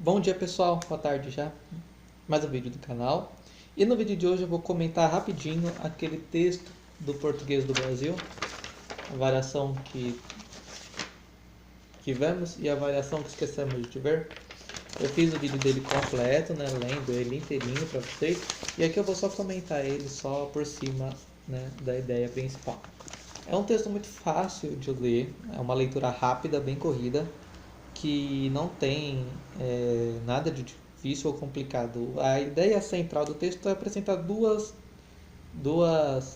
Bom dia pessoal, boa tarde já, mais um vídeo do canal. E no vídeo de hoje eu vou comentar rapidinho aquele texto do português do Brasil, a variação que tivemos e a variação que esquecemos de ver. Eu fiz o vídeo dele completo, né, lendo ele inteirinho para vocês, e aqui eu vou só comentar ele só por cima, né, da ideia principal. É um texto muito fácil de ler, é uma leitura rápida, bem corrida, que não tem nada de difícil ou complicado. A ideia central do texto é apresentar duas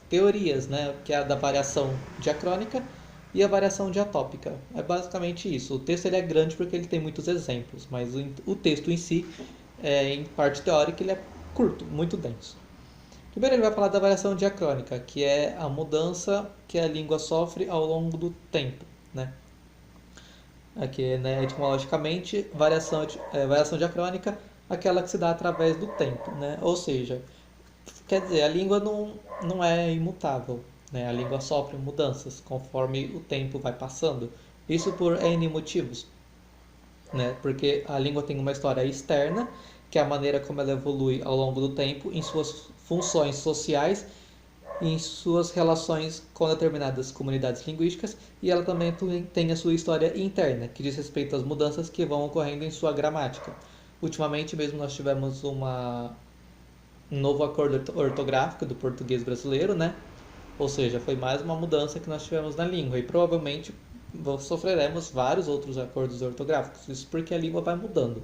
teorias, né? Que é a da variação diacrônica e a variação diatópica. É basicamente isso. O texto ele é grande porque ele tem muitos exemplos, mas o texto em si, em parte teórica, ele é curto, muito denso. Primeiro ele vai falar da variação diacrônica, que é a mudança que a língua sofre ao longo do tempo, né? Aqui, né, etimologicamente, variação diacrônica, aquela que se dá através do tempo, né? Ou seja, quer dizer, a língua não é imutável, né? A língua sofre mudanças conforme o tempo vai passando. Isso por N motivos, né? Porque a língua tem uma história externa, que é a maneira como ela evolui ao longo do tempo em suas funções sociais, em suas relações com determinadas comunidades linguísticas, e ela também tem a sua história interna, que diz respeito às mudanças que vão ocorrendo em sua gramática. Ultimamente mesmo nós tivemos um novo acordo ortográfico do português brasileiro, né? Ou seja, foi mais uma mudança que nós tivemos na língua, e provavelmente sofreremos vários outros acordos ortográficos, isso porque a língua vai mudando,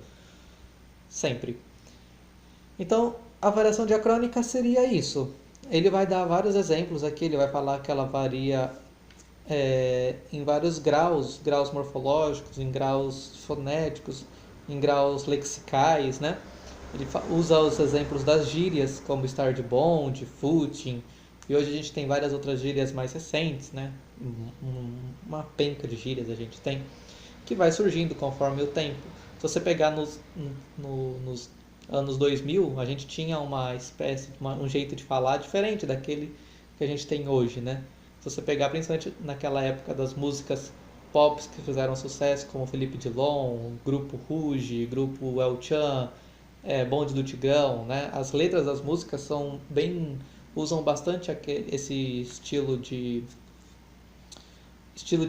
sempre. Então, a variação diacrônica seria isso. Ele vai dar vários exemplos aqui, ele vai falar que ela varia em vários graus morfológicos, em graus fonéticos, em graus lexicais, né? Ele usa os exemplos das gírias, como estar de bonde, footing, e hoje a gente tem várias outras gírias mais recentes, né? Uma penca de gírias a gente tem, que vai surgindo conforme o tempo. Se você pegar nos anos 2000, a gente tinha uma espécie, um jeito de falar diferente daquele que a gente tem hoje, né? Se você pegar principalmente naquela época das músicas pop que fizeram sucesso, como Felipe Dilon, Grupo Ruge, Grupo El Chan, Bonde do Tigrão, né? As letras das músicas usam bastante esse estilo de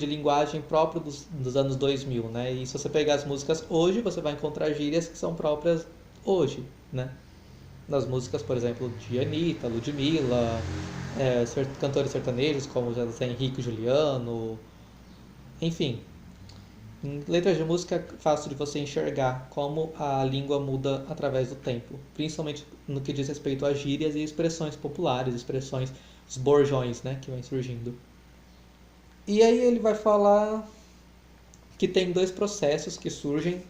linguagem próprio dos anos 2000, né? E se você pegar as músicas hoje, você vai encontrar gírias que são próprias hoje, né? Nas músicas, por exemplo, de Anitta, Ludmilla, cantores sertanejos como Zé Henrique e Juliano, enfim. Em letras de música é fácil de você enxergar como a língua muda através do tempo, principalmente no que diz respeito a gírias e expressões populares, expressões, os bordões, né, que vêm surgindo. E aí ele vai falar que tem dois processos que surgem,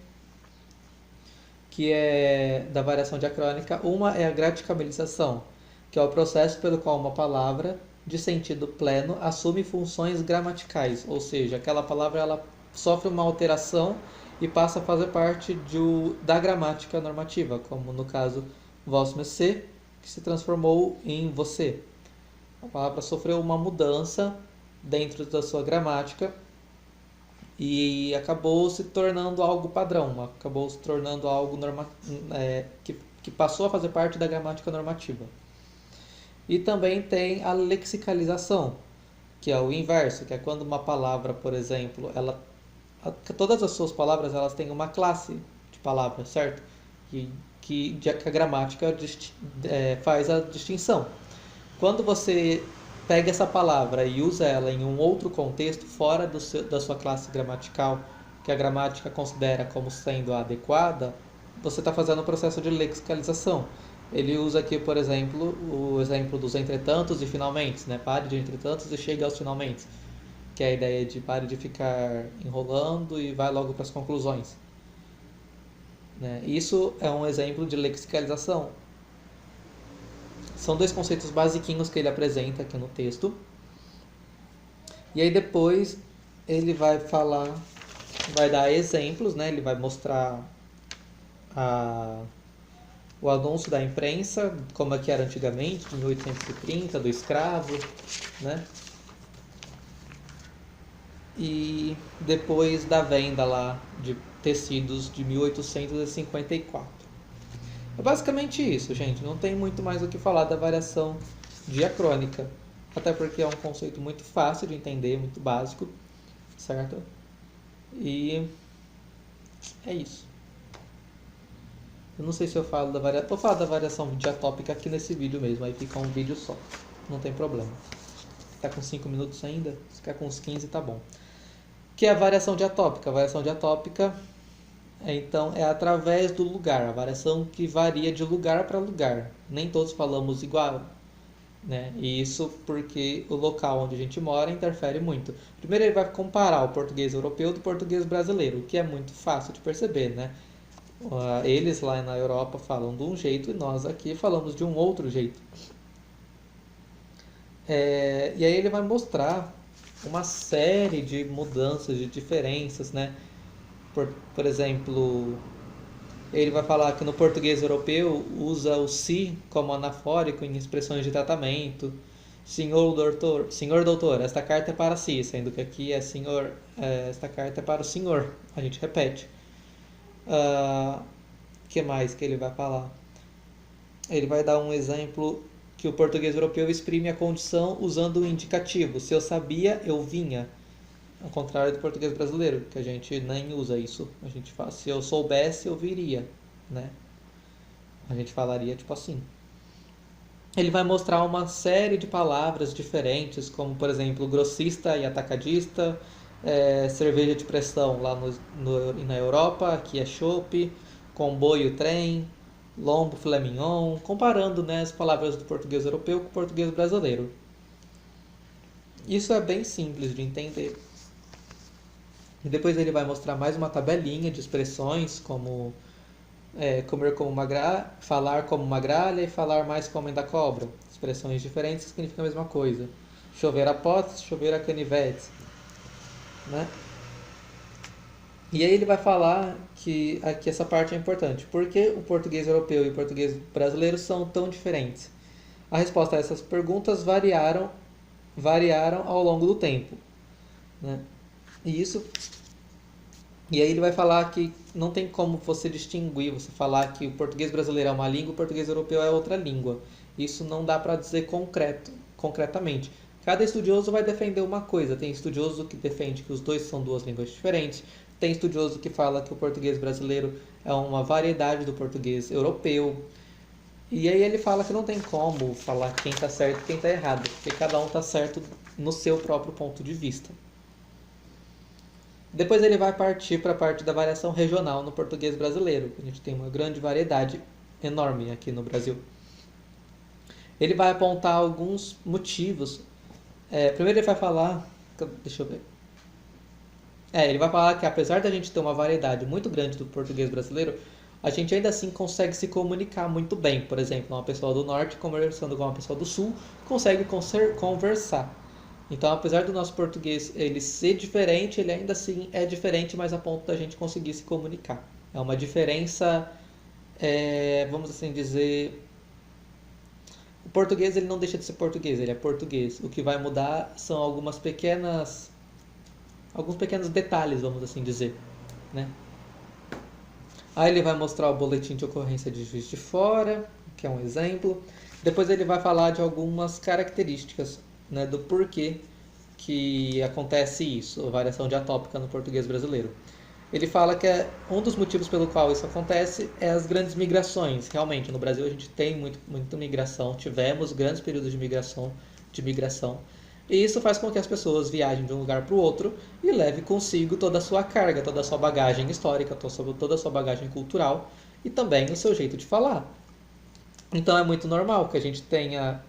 que é da variação diacrônica. Uma é a graticabilização, que é o processo pelo qual uma palavra de sentido pleno assume funções gramaticais, ou seja, aquela palavra ela sofre uma alteração e passa a fazer parte da gramática normativa, como no caso vós me ser, que se transformou em você. A palavra sofreu uma mudança dentro da sua gramática e acabou se tornando algo padrão, acabou se tornando algo que passou a fazer parte da gramática normativa. E também tem a lexicalização, que é o inverso, que é quando uma palavra, por exemplo, todas as suas palavras elas têm uma classe de palavras, certo? Que a gramática faz a distinção. Quando você pega essa palavra e usa ela em um outro contexto, fora da sua classe gramatical, que a gramática considera como sendo a adequada, você está fazendo um processo de lexicalização. Ele usa aqui, por exemplo, o exemplo dos entretantos e finalmente, né? Pare de entretantos e chegue aos finalmente, que é a ideia de pare de ficar enrolando e vai logo para as conclusões. Né? Isso é um exemplo de lexicalização. São dois conceitos basiquinhos que ele apresenta aqui no texto. E aí depois ele vai dar exemplos, né? Ele vai mostrar o anúncio da imprensa, como é que era antigamente, de 1830, do escravo, né? e depois da venda lá de tecidos de 1854. É basicamente isso, gente. Não tem muito mais o que falar da variação diacrônica. Até porque é um conceito muito fácil de entender, muito básico, certo? E é isso. Eu não sei se eu falo da variação. Vou falar da variação diatópica aqui nesse vídeo mesmo, aí fica um vídeo só. Não tem problema. Tá com 5 minutos ainda? Se ficar com uns 15 tá bom. Que é a variação diatópica. A variação diatópica então é através do lugar, a variação que varia de lugar para lugar. Nem todos falamos igual, né? E isso porque o local onde a gente mora interfere muito. Primeiro ele vai comparar o português europeu do português brasileiro, o que é muito fácil de perceber, né? Eles lá na Europa falam de um jeito e nós aqui falamos de um outro jeito. E aí ele vai mostrar uma série de mudanças, de diferenças, né? Por exemplo, ele vai falar que no português europeu usa o si como anafórico em expressões de tratamento. Senhor doutor, esta carta é para si, sendo que aqui é senhor, esta carta é para o senhor. A gente repete. Que mais que ele vai falar? Ele vai dar um exemplo que o português europeu exprime a condição usando o indicativo. Se eu sabia, eu vinha. Ao contrário do português brasileiro, que a gente nem usa isso. A gente fala, se eu soubesse, eu viria, né? A gente falaria tipo assim. Ele vai mostrar uma série de palavras diferentes, como por exemplo, grossista e atacadista, cerveja de pressão lá na Europa, aqui é chopp, comboio, trem, lombo, filé mignon, comparando, né, as palavras do português europeu com o português brasileiro. Isso é bem simples de entender. E depois ele vai mostrar mais uma tabelinha de expressões como comer como uma gralha, falar como uma gralha e falar mais como da cobra. Expressões diferentes que significam a mesma coisa. Chover a potes, chover a canivetes. Né? E aí ele vai falar que aqui essa parte é importante. Por que o português europeu e o português brasileiro são tão diferentes? A resposta a essas perguntas variaram ao longo do tempo. Né? E aí ele vai falar que não tem como você distinguir, você falar que o português brasileiro é uma língua e o português europeu é outra língua. Isso não dá para dizer concretamente. Cada estudioso vai defender uma coisa. Tem estudioso que defende que os dois são duas línguas diferentes. Tem estudioso que fala que o português brasileiro é uma variedade do português europeu. E aí ele fala que não tem como falar quem está certo e quem está errado, porque cada um está certo no seu próprio ponto de vista. Depois ele vai partir para a parte da variação regional no português brasileiro. A gente tem uma grande variedade enorme aqui no Brasil. Ele vai apontar alguns motivos. Primeiro ele vai falar... Deixa eu ver. Ele vai falar que apesar da gente ter uma variedade muito grande do português brasileiro, a gente ainda assim consegue se comunicar muito bem. Por exemplo, uma pessoa do norte conversando com uma pessoa do sul consegue conversar. Então, apesar do nosso português ele ser diferente, ele ainda assim é diferente, mas a ponto da gente conseguir se comunicar. É uma diferença, vamos assim dizer... O português ele não deixa de ser português, ele é português. O que vai mudar são alguns pequenos detalhes, vamos assim dizer. Né? Aí ele vai mostrar o boletim de ocorrência de Juiz de Fora, que é um exemplo. Depois ele vai falar de algumas características, né, do porquê que acontece isso, a variação diatópica no português brasileiro. Ele fala que um dos motivos pelo qual isso acontece é as grandes migrações. Realmente, no Brasil a gente tem muita migração, tivemos grandes períodos de migração, e isso faz com que as pessoas viajem de um lugar para o outro e leve consigo toda a sua carga, toda a sua bagagem histórica, toda a sua bagagem cultural e também o seu jeito de falar. Então é muito normal que a gente tenha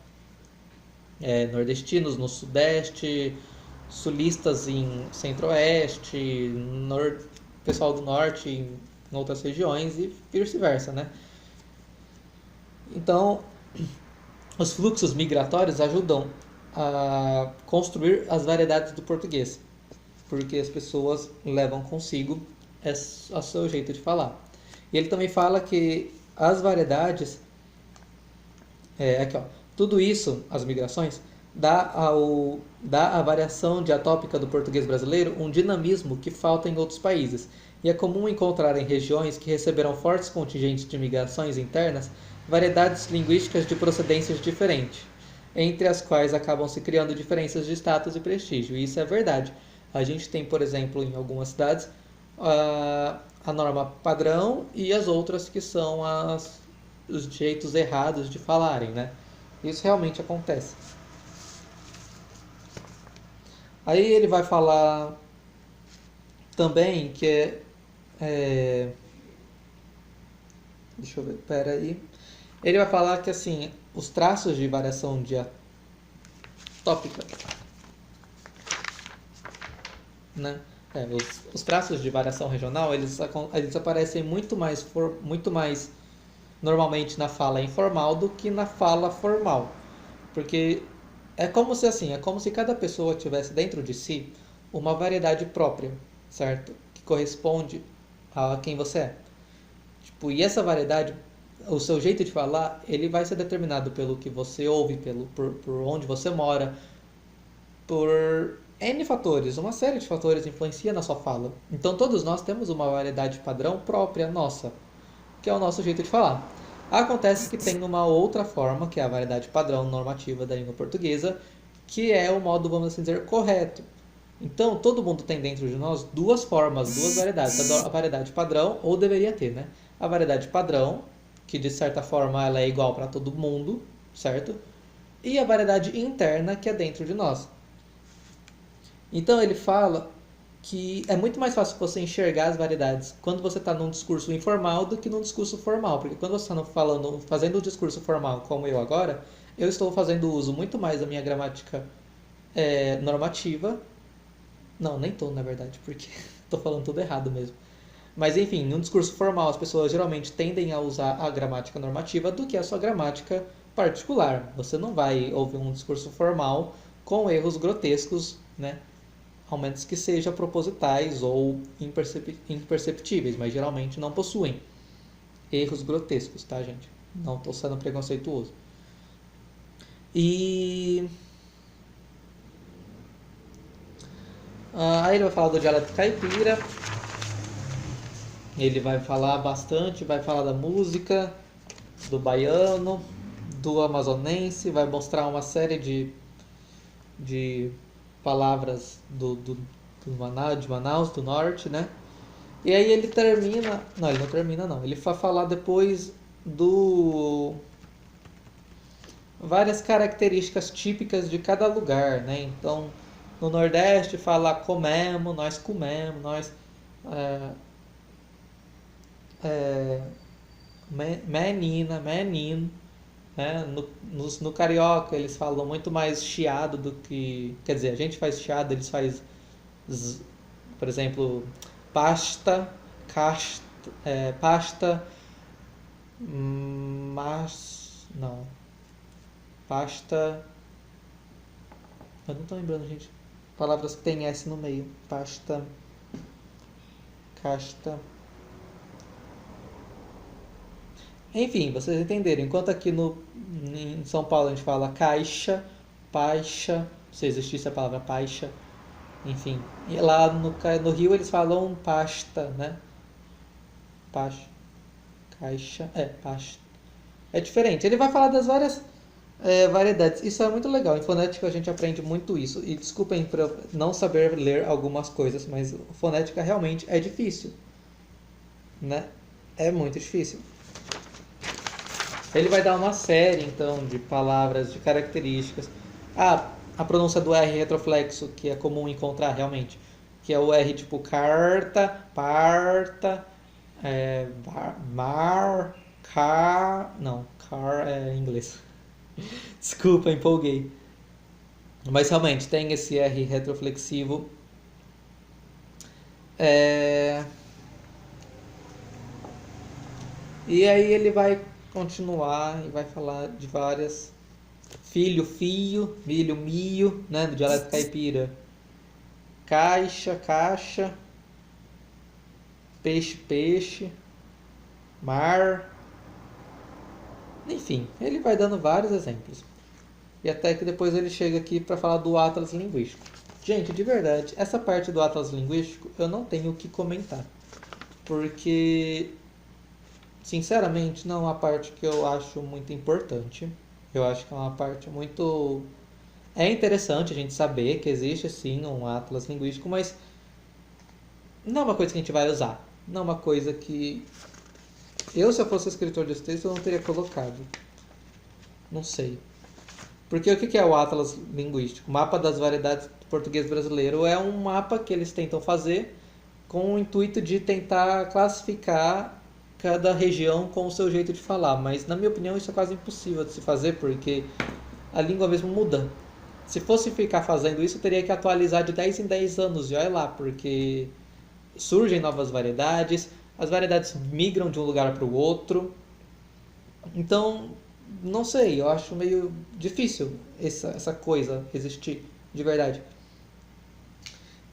nordestinos no sudeste, sulistas em centro-oeste, pessoal do norte em outras regiões e vice-versa, né? Então, os fluxos migratórios ajudam a construir as variedades do português, porque as pessoas levam consigo o seu jeito de falar. E ele também fala que as variedades, tudo isso, as migrações, dá à variação diatópica do português brasileiro um dinamismo que falta em outros países, e é comum encontrar em regiões que receberam fortes contingentes de migrações internas variedades linguísticas de procedências diferentes, entre as quais acabam se criando diferenças de status e prestígio. E isso é verdade. A gente tem, por exemplo, em algumas cidades, a norma padrão e as outras que são os jeitos errados de falarem, né? Isso realmente acontece. Aí ele vai falar também que deixa eu ver, pera aí. Ele vai falar que assim, os traços de variação diatópica, né? Os traços de variação regional, eles aparecem muito mais normalmente na fala informal do que na fala formal. Porque é como se cada pessoa tivesse dentro de si uma variedade própria, certo? Que corresponde a quem você é. Tipo, e essa variedade, o seu jeito de falar, ele vai ser determinado pelo que você ouve, por onde você mora, por N fatores, uma série de fatores influencia na sua fala. Então todos nós temos uma variedade padrão própria nossa, que é o nosso jeito de falar. Acontece que tem uma outra forma, que é a variedade padrão normativa da língua portuguesa, que é o modo, vamos assim dizer, correto. Então, todo mundo tem dentro de nós duas formas, duas variedades. A variedade padrão, ou deveria ter, né? A variedade padrão, que de certa forma ela é igual para todo mundo, certo? E a variedade interna, que é dentro de nós. Então, ele fala que é muito mais fácil você enxergar as variedades quando você está num discurso informal do que num discurso formal. Porque quando você está fazendo o discurso formal, como eu agora, eu estou fazendo uso muito mais da minha gramática normativa. Não, nem estou, na verdade, porque estou falando tudo errado mesmo. Mas enfim, num discurso formal, as pessoas geralmente tendem a usar a gramática normativa do que a sua gramática particular. Você não vai ouvir um discurso formal com erros grotescos, né? Ao menos que seja propositais ou imperceptíveis, mas geralmente não possuem erros grotescos, tá, gente? Não estou sendo preconceituoso. E aí ele vai falar do dialeto caipira. Ele vai falar bastante, vai falar da música, do baiano, do amazonense, vai mostrar uma série de palavras de Manaus, do norte, né? E aí ele termina. Não, ele não termina não. Ele vai falar depois do. Várias características típicas de cada lugar, né? Então, no Nordeste fala comemos, nós. É, menina, menino. Né? No carioca eles falam muito mais chiado do que. Quer dizer, a gente faz chiado, eles fazem, por exemplo, pasta, casta, pasta, mas. Não. Pasta. Eu não tô lembrando, gente. Palavras que tem S no meio. Pasta, casta. Enfim, vocês entenderam. Enquanto aqui em São Paulo a gente fala caixa, paixa, se existisse a palavra paixa, enfim. E lá no Rio eles falam pasta, né? Paixa, caixa, pasta. É diferente. Ele vai falar das várias variedades. Isso é muito legal. Em fonética a gente aprende muito isso. E desculpem por eu não saber ler algumas coisas, mas fonética realmente é difícil, né? É muito difícil. Ele vai dar uma série, então, de palavras, de características. A pronúncia do R retroflexo, que é comum encontrar realmente. Que é o R tipo carta, parta, car... Não, car é em inglês. Desculpa, empolguei. Mas realmente, tem esse R retroflexivo. E aí ele vai continuar e vai falar de várias filho, fio, milho, mio, né, do dialeto caipira. Caixa, caixa, peixe, peixe, mar. Enfim, ele vai dando vários exemplos. E até que depois ele chega aqui para falar do Atlas Linguístico. Gente, de verdade, essa parte do Atlas Linguístico eu não tenho o que comentar. Porque, sinceramente, não é uma parte que eu acho muito importante. Eu acho que é uma parte muito... É interessante a gente saber que existe sim um Atlas Linguístico, mas não é uma coisa que a gente vai usar. Não é uma coisa que... se eu fosse escritor desse texto, eu não teria colocado. Não sei. Porque o que é o Atlas Linguístico? O mapa das variedades do português brasileiro é um mapa que eles tentam fazer com o intuito de tentar classificar cada região com o seu jeito de falar. Mas, na minha opinião, isso é quase impossível de se fazer, porque a língua mesmo muda. Se fosse ficar fazendo isso, eu teria que atualizar de 10 em 10 anos, e olha lá, porque surgem novas variedades, as variedades migram de um lugar para o outro. Então, não sei, eu acho meio difícil essa coisa existir de verdade.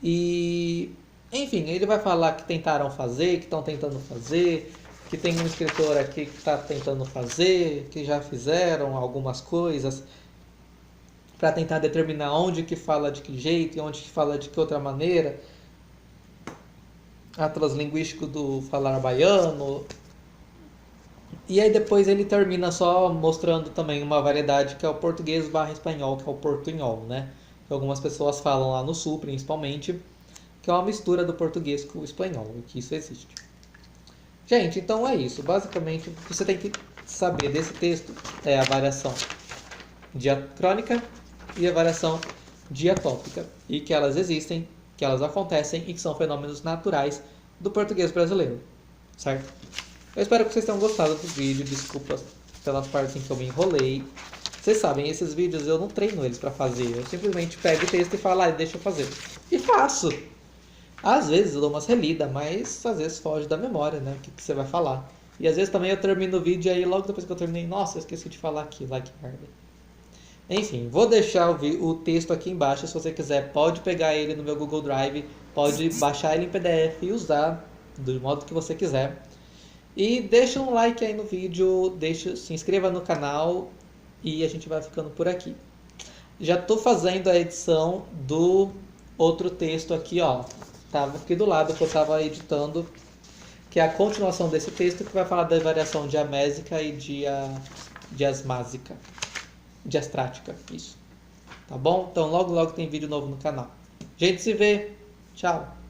E, enfim, ele vai falar que tentaram fazer, que estão tentando fazer, que tem um escritor aqui que está tentando fazer, que já fizeram algumas coisas para tentar determinar onde que fala de que jeito e onde que fala de que outra maneira. Atlas linguístico do falar baiano. E aí depois ele termina só mostrando também uma variedade que é o português barra espanhol, que é o portunhol, né? Que algumas pessoas falam lá no sul, principalmente, que é uma mistura do português com o espanhol, e que isso existe. Gente, então é isso. Basicamente, o que você tem que saber desse texto é a variação diacrônica e a variação diatópica, e que elas existem, que elas acontecem e que são fenômenos naturais do português brasileiro, certo? Eu espero que vocês tenham gostado do vídeo, desculpas pelas partes em que eu me enrolei. Vocês sabem, esses vídeos eu não treino eles para fazer, eu simplesmente pego o texto e falo, deixa eu fazer. E faço! Às vezes eu dou umas relidas, mas às vezes foge da memória, né? O que você vai falar. E às vezes também eu termino o vídeo e aí logo depois que eu terminei, nossa, eu esqueci de falar aqui, que merda. Enfim, vou deixar o texto aqui embaixo, se você quiser pode pegar ele no meu Google Drive, pode baixar ele em PDF e usar do modo que você quiser. E deixa um like aí no vídeo, se inscreva no canal e a gente vai ficando por aqui. Já estou fazendo a edição do outro texto aqui, ó. Tava aqui do lado que eu estava editando, que é a continuação desse texto que vai falar da variação diamésica e diasmásica. Diastrática, isso. Tá bom? Então logo logo tem vídeo novo no canal. A gente se vê. Tchau.